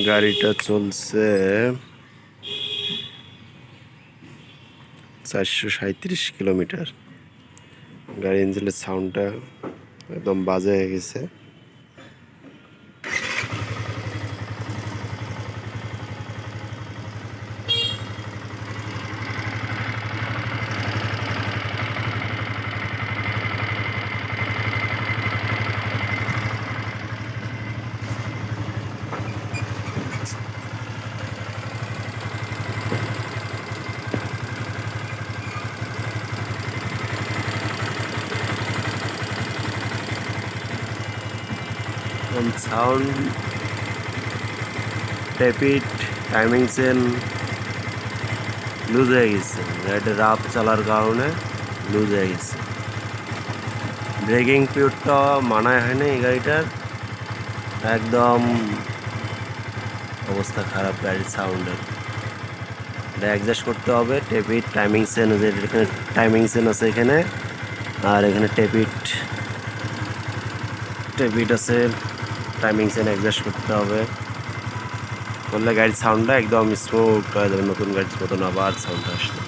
গাড়িটা চলছে 437 কিলোমিটার। গাড়ি ইঞ্জিনের সাউন্ডটা একদম বাজে হয়ে গেছে। সাউন্ড টেপিড, টাইমিং চেন লুজ হয়ে গেছে। গাড়িটা রাফ চালার কারণে লুজ হয়ে গেছে। ব্রেকিং পিরিয়ডটা মানায় হয়নি এই গাড়িটার, একদম অবস্থা খারাপ গাড়ির সাউন্ডের। এটা অ্যাডজাস্ট করতে হবে। টেপিড, টাইমিং চেন, এখানে টাইমিং চেন আছে এখানে, আর এখানে টেপিড আছে, টাইমিং চেন অ্যাডজাস্ট করতে হবে। করলে গাড়ির সাউন্ডটা একদম স্মুথ হয়ে যাবে, নতুন গাড়ির মতন আবার সাউন্ড আসবে।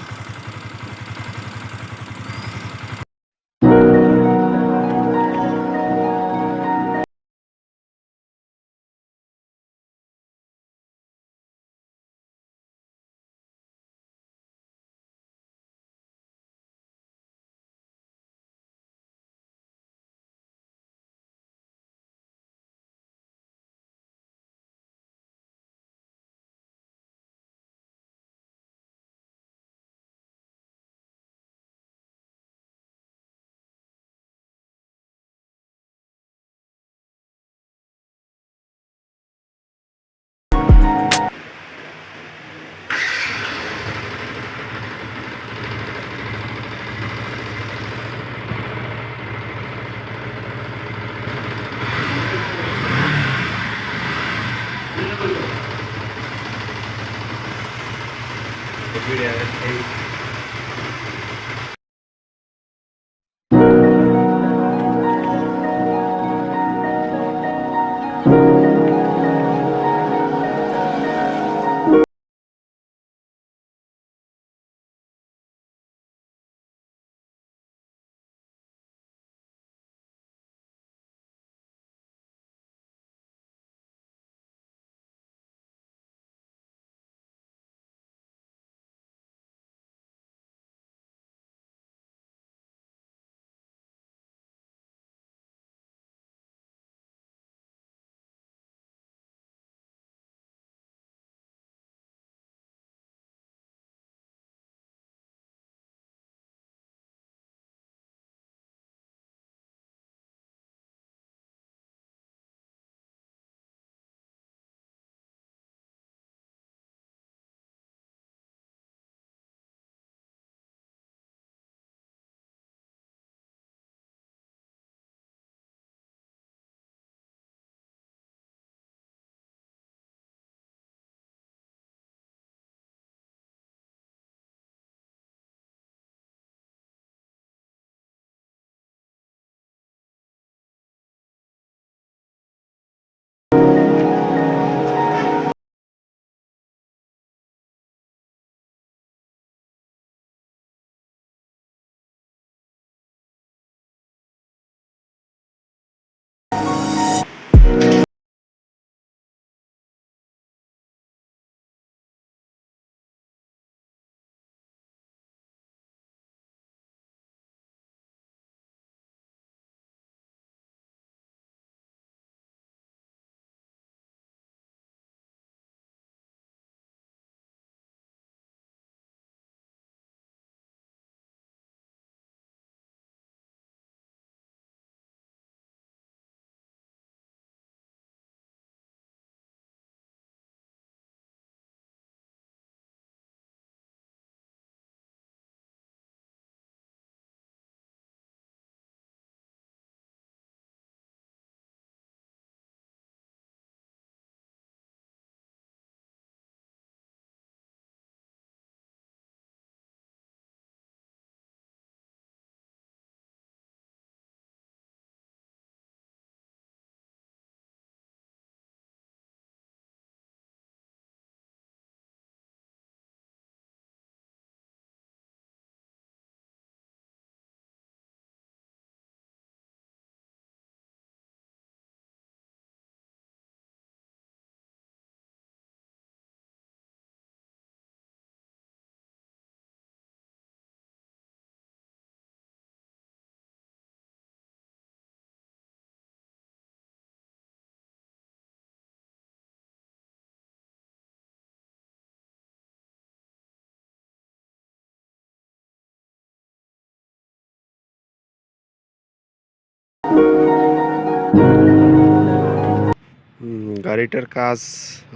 গাড়িটার কাজ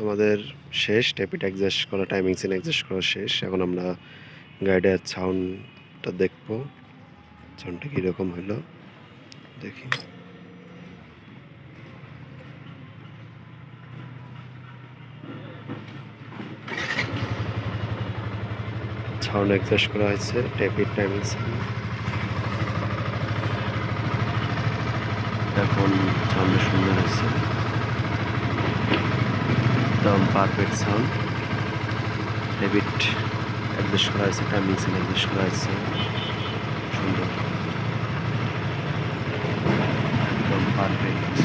আমাদের শেষ, ট্যাপিট অ্যাডজাস্ট করা, টাইমিং চেন অ্যাডজাস্ট করা শেষ। এখন আমরা গাড়িটার সাউন্ডটা দেখবো, সাউন্ডটা কীরকম হলো দেখি। সাউন্ড অ্যাডজাস্ট করা হয়েছে, ট্যাপিট টাইমিং চেন। এখন সাউন্ডটা সুন্দর হয়েছে, একদম পারফেক্ট সাউন্ড। ট্যাপিট অ্যাডজাস্ট করা হয়েছে, টাইমিং চেন অ্যাডজাস্ট করা হয়েছে, সুন্দর, একদম পারফেক্ট।